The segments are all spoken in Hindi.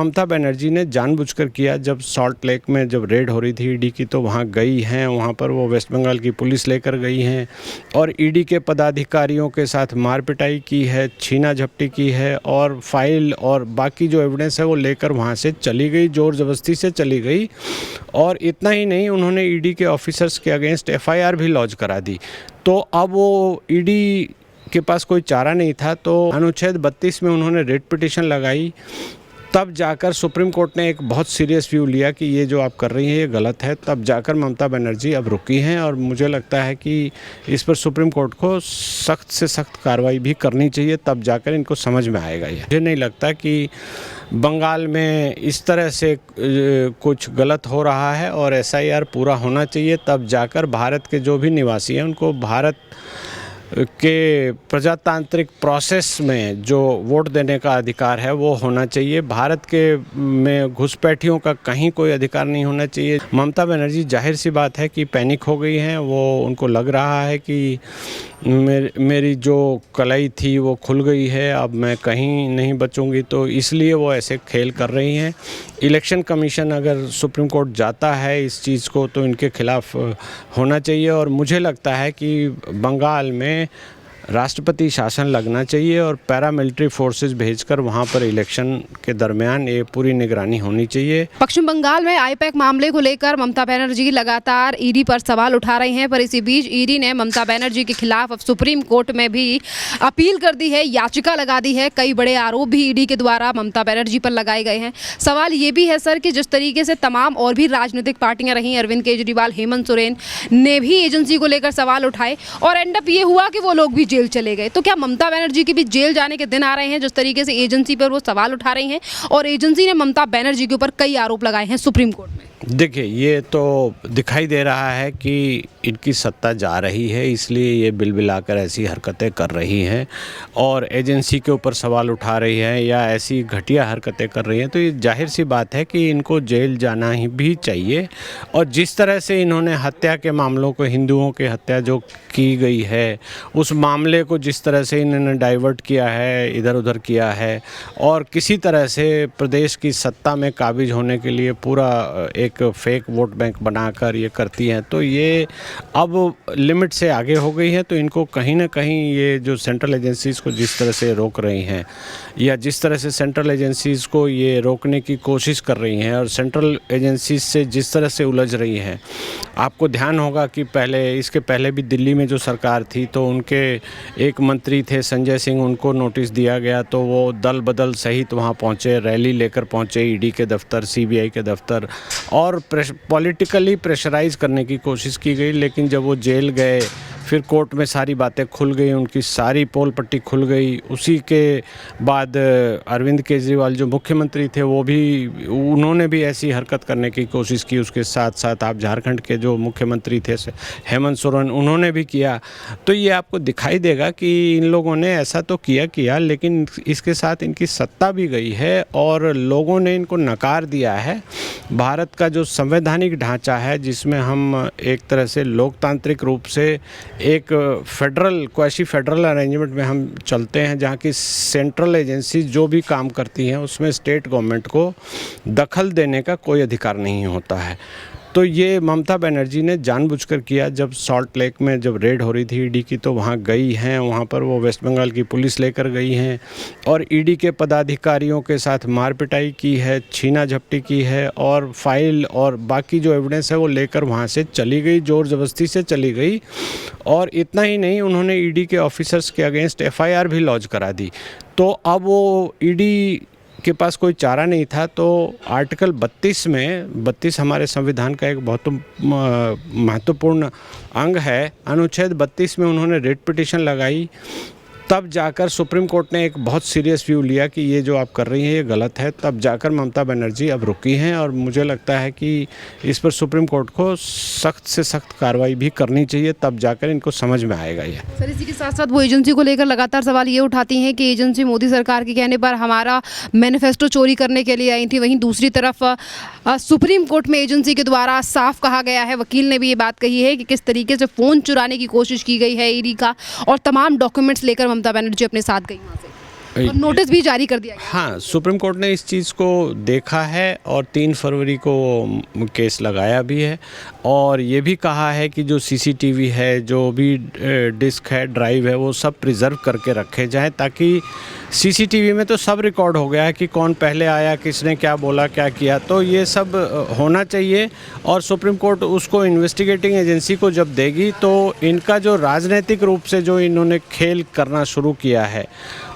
ममता बनर्जी ने जानबूझकर किया। जब सॉल्ट लेक में जब रेड हो रही थी ईडी की, तो वहाँ गई हैं, वहाँ पर वो वेस्ट बंगाल की पुलिस लेकर गई हैं और ईडी के पदाधिकारियों के साथ मार पिटाई की है, छीना झपटी की है और फाइल और बाकी जो एविडेंस है वो लेकर वहाँ से चली गई, ज़ोर ज़बरदस्ती से चली गई। और इतना ही नहीं, उन्होंने ईडी के ऑफिसर्स के अगेंस्ट एफआईआर भी लॉन्च करा दी। तो अब वो ईडी के पास कोई चारा नहीं था, तो अनुच्छेद 32 में उन्होंने रिट पिटीशन लगाई। तब जाकर सुप्रीम कोर्ट ने एक बहुत सीरियस व्यू लिया कि ये जो आप कर रही हैं ये गलत है। तब जाकर ममता बनर्जी अब रुकी हैं और मुझे लगता है कि इस पर सुप्रीम कोर्ट को सख्त से सख्त कार्रवाई भी करनी चाहिए, तब जाकर इनको समझ में आएगा। ये मुझे नहीं लगता कि बंगाल में इस तरह से कुछ गलत हो रहा है और एसआईआर पूरा होना चाहिए, तब जाकर भारत के जो भी निवासी हैं उनको भारत के प्रजातांत्रिक प्रोसेस में जो वोट देने का अधिकार है वो होना चाहिए। भारत के में घुसपैठियों का कहीं कोई अधिकार नहीं होना चाहिए। ममता बनर्जी जाहिर सी बात है कि पैनिक हो गई हैं। वो उनको लग रहा है कि मेरी जो कलाई थी वो खुल गई है, अब मैं कहीं नहीं बचूंगी, तो इसलिए वो ऐसे खेल कर रही हैं। इलेक्शन कमीशन अगर सुप्रीम कोर्ट जाता है इस चीज़ को तो इनके खिलाफ होना चाहिए और मुझे लगता है कि बंगाल में राष्ट्रपति शासन लगना चाहिए और पैरामिलिट्री फोर्सेस भेजकर वहां पर इलेक्शन के दरमियान ये पूरी निगरानी होनी चाहिए। पश्चिम बंगाल में आईपैक मामले को लेकर ममता बनर्जी लगातार ईडी पर सवाल उठा रही हैं, पर इसी बीच ईडी ने ममता बनर्जी के खिलाफ अब सुप्रीम कोर्ट में भी अपील कर दी है, याचिका लगा दी है। कई बड़े आरोप भी ईडी के द्वारा ममता बनर्जी पर लगाए गए हैं। सवाल ये भी है सर कि जिस तरीके से तमाम और भी राजनीतिक पार्टियां रहीं, अरविंद केजरीवाल, हेमंत सोरेन ने भी एजेंसी को लेकर सवाल उठाए और एंड अप ये हुआ कि वो लोग भी जेल चले गए। तो क्या ममता बनर्जी के भी जेल जाने के दिन आ रहे हैं, जिस तरीके से एजेंसी पर वो सवाल उठा रही हैं और एजेंसी ने ममता बनर्जी के ऊपर कई आरोप लगाए हैं सुप्रीम कोर्ट में? देखिए, ये तो दिखाई दे रहा है कि इनकी सत्ता जा रही है, इसलिए ये बिलबिलाकर ऐसी हरकतें कर रही हैं और एजेंसी के ऊपर सवाल उठा रही है या ऐसी घटिया हरकतें कर रही हैं। तो ये जाहिर सी बात है कि इनको जेल जाना ही भी चाहिए। और जिस तरह से इन्होंने हत्या के मामलों को, हिंदुओं की हत्या जो की गई है, उस मामले को जिस तरह से इन्होंने डाइवर्ट किया है, इधर उधर किया है और किसी तरह से प्रदेश की सत्ता में काबिज होने के लिए पूरा एक फेक वोट बैंक बनाकर ये करती हैं, तो ये अब लिमिट से आगे हो गई है। तो इनको कहीं ना कहीं ये जो सेंट्रल एजेंसीज़ को जिस तरह से रोक रही हैं या जिस तरह से सेंट्रल एजेंसीज़ को ये रोकने की कोशिश कर रही हैं और सेंट्रल एजेंसीज से जिस तरह से उलझ रही हैं, आपको ध्यान होगा कि इसके पहले भी दिल्ली में जो सरकार थी तो उनके एक मंत्री थे संजय सिंह, उनको नोटिस दिया गया तो वो दल बदल सहित वहाँ पहुँचे, रैली लेकर पहुँचे ईडी के दफ्तर, सीबीआई के दफ्तर और पॉलिटिकली प्रेशराइज करने की कोशिश की गई। लेकिन जब वो जेल गए, फिर कोर्ट में सारी बातें खुल गई, उनकी सारी पोल पट्टी खुल गई। उसी के बाद अरविंद केजरीवाल जो मुख्यमंत्री थे उन्होंने भी ऐसी हरकत करने की कोशिश की। उसके साथ साथ आप झारखंड के जो मुख्यमंत्री थे हेमंत सोरेन, उन्होंने भी किया। तो ये आपको दिखाई देगा कि इन लोगों ने ऐसा तो किया लेकिन इसके साथ इनकी सत्ता भी गई है और लोगों ने इनको नकार दिया है। भारत का जो संवैधानिक ढांचा है, जिसमें हम एक तरह से लोकतांत्रिक रूप से एक क्वासी फेडरल अरेंजमेंट में हम चलते हैं, जहाँ की सेंट्रल एजेंसी जो भी काम करती हैं उसमें स्टेट गवर्नमेंट को दखल देने का कोई अधिकार नहीं होता है। तो ये ममता बनर्जी ने जानबूझकर किया। जब सॉल्ट लेक में जब रेड हो रही थी ईडी की, तो वहाँ गई हैं, वहाँ पर वो वेस्ट बंगाल की पुलिस लेकर गई हैं और ईडी के पदाधिकारियों के साथ मार पिटाई की है, छीना झपटी की है और फाइल और बाकी जो एविडेंस है वो लेकर वहाँ से चली गई, ज़ोर ज़बरदस्ती से चली गई। और इतना ही नहीं, उन्होंने ईडी के ऑफिसर्स के अगेंस्ट एफआईआर भी लॉन्च करा दी। तो अब वो ईडी के पास कोई चारा नहीं था, तो आर्टिकल 32 हमारे संविधान का एक बहुत महत्वपूर्ण अंग है। अनुच्छेद 32 में उन्होंने रिट पिटीशन लगाई। तब जाकर सुप्रीम कोर्ट ने एक बहुत सीरियस व्यू लिया कि ये जो आप कर रही हैं ये गलत है। तब जाकर ममता बनर्जी अब रुकी हैं और मुझे लगता है कि इस पर सुप्रीम कोर्ट को सख्त से सख्त कार्रवाई भी करनी चाहिए, तब जाकर इनको समझ में आएगा। ये सर, इसी के साथ साथ वो एजेंसी को लेकर लगातार सवाल ये उठाती हैं कि एजेंसी मोदी सरकार के कहने पर हमारा मैनिफेस्टो चोरी करने के लिए आई थी। वहीं दूसरी तरफ सुप्रीम कोर्ट में एजेंसी के द्वारा साफ कहा गया है, वकील ने भी ये बात कही है कि किस तरीके से फ़ोन चुराने की कोशिश की गई है ईडी का और तमाम डॉक्यूमेंट्स लेकर ममता बनर्जी अपने साथ गई वहाँ से। और नोटिस भी जारी कर दिया गया। हाँ, सुप्रीम कोर्ट ने इस चीज़ को देखा है और 3 फरवरी को केस लगाया भी है और ये भी कहा है कि जो सीसीटीवी है, जो भी डिस्क है, ड्राइव है, वो सब प्रिजर्व करके रखे जाएं ताकि सीसीटीवी में तो सब रिकॉर्ड हो गया है कि कौन पहले आया, किसने क्या बोला, क्या किया, तो ये सब होना चाहिए। और सुप्रीम कोर्ट उसको इन्वेस्टिगेटिंग एजेंसी को जब देगी तो इनका जो राजनीतिक रूप से जो इन्होंने खेल करना शुरू किया है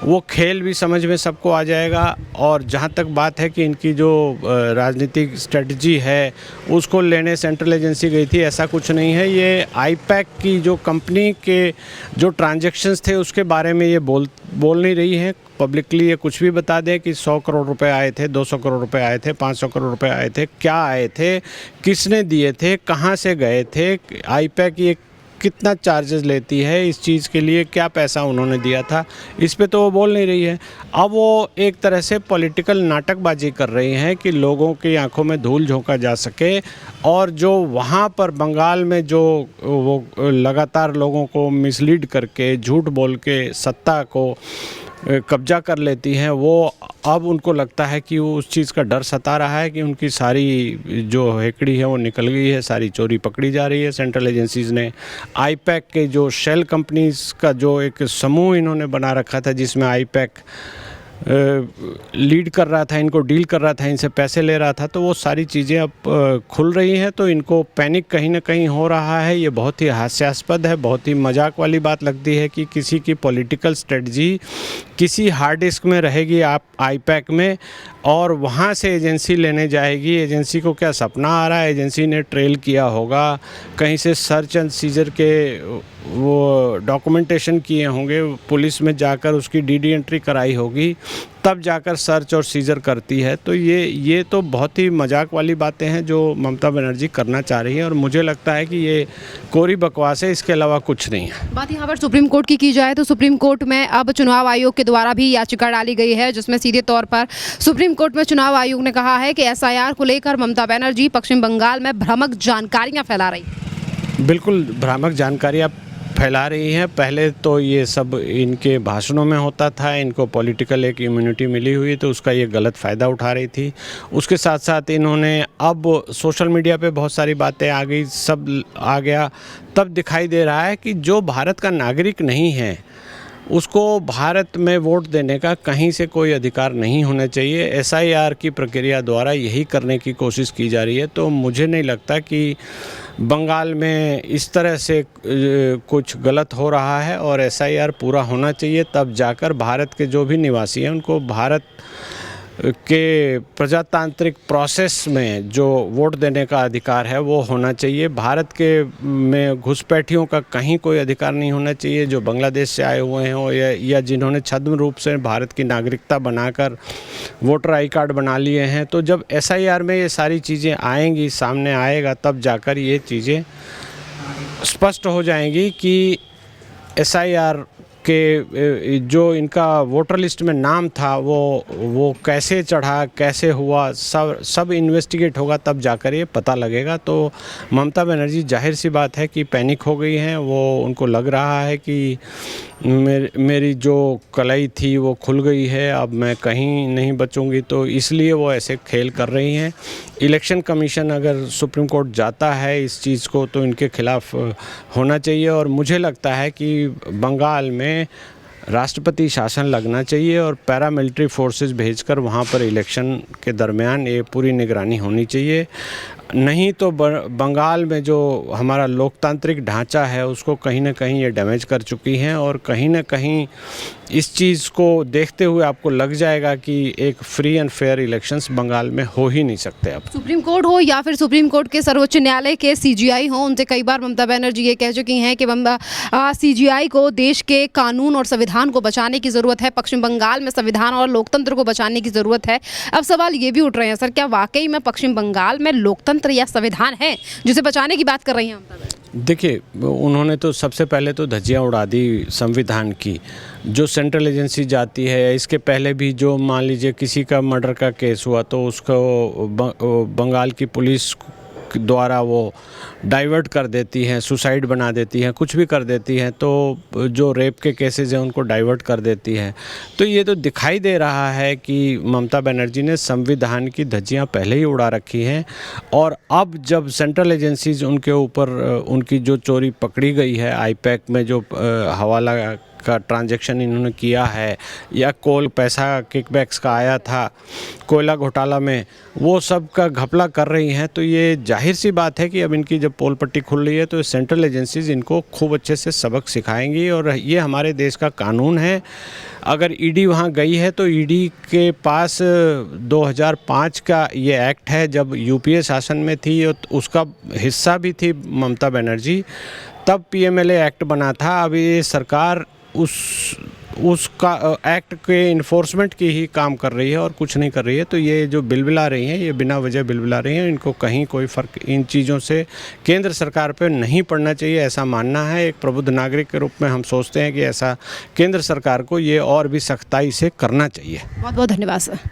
वो खेल भी समझ में सबको आ जाएगा। और जहाँ तक बात है कि इनकी जो राजनीतिक स्ट्रेटजी है उसको लेने सेंट्रल एजेंसी गई थी, ऐसा कुछ नहीं है। ये आईपैक की जो कंपनी के जो ट्रांजैक्शंस थे उसके बारे में ये बोल नहीं रही है पब्लिकली। ये कुछ भी बता दें कि 100 करोड़ रुपए आए थे, 200 करोड़ रुपए आए थे, 500 करोड़ रुपए आए थे, क्या आए थे, किसने दिए थे, कहाँ से गए थे, आईपैक ये कितना चार्जेस लेती है इस चीज़ के लिए, क्या पैसा उन्होंने दिया था, इस पे तो वो बोल नहीं रही है। अब वो एक तरह से पॉलिटिकल नाटकबाजी कर रही हैं कि लोगों की आंखों में धूल झोंका जा सके और जो वहाँ पर बंगाल में जो वो लगातार लोगों को मिसलीड करके, झूठ बोल के सत्ता को कब्जा कर लेती हैं, वो अब उनको लगता है कि वो उस चीज़ का डर सता रहा है कि उनकी सारी जो हेकड़ी है वो निकल गई है, सारी चोरी पकड़ी जा रही है। सेंट्रल एजेंसीज़ ने आईपैक के जो शेल कंपनीज़ का जो एक समूह इन्होंने बना रखा था जिसमें आईपैक लीड कर रहा था, इनको डील कर रहा था, इनसे पैसे ले रहा था, तो वो सारी चीज़ें अब खुल रही हैं। तो इनको पैनिक कहीं ना कहीं हो रहा है। ये बहुत ही हास्यास्पद है, बहुत ही मजाक वाली बात लगती है कि किसी की पॉलिटिकल स्ट्रेटजी किसी हार्ड डिस्क में रहेगी आप आईपैक में और वहाँ से एजेंसी लेने जाएगी। एजेंसी को क्या सपना आ रहा है? एजेंसी ने ट्रेल किया होगा, कहीं से सर्च एंड सीजर के वो डॉक्यूमेंटेशन किए होंगे, पुलिस में जाकर उसकी डीडी एंट्री कराई होगी, तब जाकर सर्च और सीजर करती है। तो ये तो बहुत ही मजाक वाली बातें हैं जो ममता बनर्जी करना चाह रही है और मुझे लगता है कि ये कोरी बकवास है, इसके अलावा कुछ नहीं है। बात यहाँ पर सुप्रीम कोर्ट की जाए तो सुप्रीम कोर्ट में अब चुनाव आयोग के द्वारा भी याचिका डाली गई है जिसमें सीधे तौर पर सुप्रीम कोर्ट में चुनाव आयोग ने कहा है कि एसआईआर को लेकर ममता बनर्जी पश्चिम बंगाल में भ्रामक जानकारियाँ फैला रही है। बिल्कुल भ्रामक जानकारियाँ फैला रही हैं। पहले तो ये सब इनके भाषणों में होता था, इनको पॉलिटिकल एक इम्यूनिटी मिली हुई तो उसका ये गलत फ़ायदा उठा रही थी। उसके साथ साथ इन्होंने अब सोशल मीडिया पे बहुत सारी बातें आ गई, सब आ गया, तब दिखाई दे रहा है कि जो भारत का नागरिक नहीं है उसको भारत में वोट देने का कहीं से कोई अधिकार नहीं होना चाहिए। एसआईआर की प्रक्रिया द्वारा यही करने की कोशिश की जा रही है। तो मुझे नहीं लगता कि बंगाल में इस तरह से कुछ गलत हो रहा है और एसआईआर पूरा होना चाहिए, तब जाकर भारत के जो भी निवासी हैं उनको भारत के प्रजातांत्रिक प्रोसेस में जो वोट देने का अधिकार है वो होना चाहिए। भारत के में घुसपैठियों का कहीं कोई अधिकार नहीं होना चाहिए जो बांग्लादेश से आए हुए हैं या जिन्होंने छद्म रूप से भारत की नागरिकता बनाकर वोटर आई कार्ड बना लिए हैं। तो जब एसआईआर में ये सारी चीज़ें आएंगी, सामने आएगा, तब जाकर ये चीज़ें स्पष्ट हो जाएंगी कि एसआईआर के जो इनका वोटर लिस्ट में नाम था वो कैसे चढ़ा, कैसे हुआ, सब इन्वेस्टिगेट होगा, तब जाकर ये पता लगेगा। तो ममता बनर्जी जाहिर सी बात है कि पैनिक हो गई हैं। वो उनको लग रहा है कि मेरी जो कलाई थी वो खुल गई है, अब मैं कहीं नहीं बचूंगी, तो इसलिए वो ऐसे खेल कर रही हैं। इलेक्शन कमीशन अगर सुप्रीम कोर्ट जाता है इस चीज़ को तो इनके खिलाफ होना चाहिए और मुझे लगता है कि बंगाल में राष्ट्रपति शासन लगना चाहिए और पैरामिलिट्री फोर्सेस भेजकर वहाँ पर इलेक्शन के दरमियान ये पूरी निगरानी होनी चाहिए। नहीं तो बंगाल में जो हमारा लोकतांत्रिक ढांचा है उसको कहीं ना कहीं ये डैमेज कर चुकी हैं और कहीं ना कहीं इस चीज़ को देखते हुए आपको लग जाएगा कि एक free and fair elections Bengal में हो ही नहीं सकते। अब सुप्रीम कोर्ट हो या फिर सुप्रीम कोर्ट के सर्वोच्च न्यायालय के सीजीआई हो, उनसे कई बार ममता बनर्जी ये कह चुकी हैं कि सीजीआई को देश के कानून और संविधान को बचाने की ज़रूरत है, पश्चिम बंगाल में संविधान और लोकतंत्र को बचाने की ज़रूरत है। अब सवाल ये भी उठ रहे हैं सर, क्या वाकई में पश्चिम बंगाल में लोकतंत्र या संविधान है जिसे बचाने की बात कर रही हैं ममता? देखिए, उन्होंने तो सबसे पहले तो धज्जियाँ उड़ा दी संविधान की। जो सेंट्रल एजेंसी जाती है, इसके पहले भी जो मान लीजिए किसी का मर्डर का केस हुआ तो उसको बंगाल की पुलिस द्वारा वो डाइवर्ट कर देती हैं, सुसाइड बना देती हैं, कुछ भी कर देती हैं, तो जो रेप के केसेस हैं उनको डाइवर्ट कर देती हैं। तो ये तो दिखाई दे रहा है कि ममता बनर्जी ने संविधान की धज्जियां पहले ही उड़ा रखी हैं, और अब जब सेंट्रल एजेंसीज उनके ऊपर उनकी जो चोरी पकड़ी गई है, आईपैक में जो हवाला का ट्रांजैक्शन इन्होंने किया है, या कोल पैसा किकबैक्स का आया था कोयला घोटाला में, वो सब का घपला कर रही हैं, तो ये जाहिर सी बात है कि अब इनकी जब पोल पट्टी खुल रही है तो सेंट्रल एजेंसीज इनको खूब अच्छे से सबक सिखाएंगी। और ये हमारे देश का कानून है, अगर ईडी वहाँ गई है तो ईडी के पास 2005 का ये एक्ट है, जब यूपीए शासन में थी, उसका हिस्सा भी थी ममता बनर्जी, तब पीएमएलए एक्ट बना था। अब ये सरकार उसका एक्ट के इन्फोर्समेंट की ही काम कर रही है और कुछ नहीं कर रही है। तो ये जो बिलबिला रही हैं, ये बिना वजह बिलबिला रही हैं, इनको कहीं कोई फ़र्क इन चीज़ों से केंद्र सरकार पे नहीं पड़ना चाहिए, ऐसा मानना है। एक प्रबुद्ध नागरिक के रूप में हम सोचते हैं कि ऐसा केंद्र सरकार को ये और भी सख्ताई से करना चाहिए। बहुत बहुत धन्यवाद सर।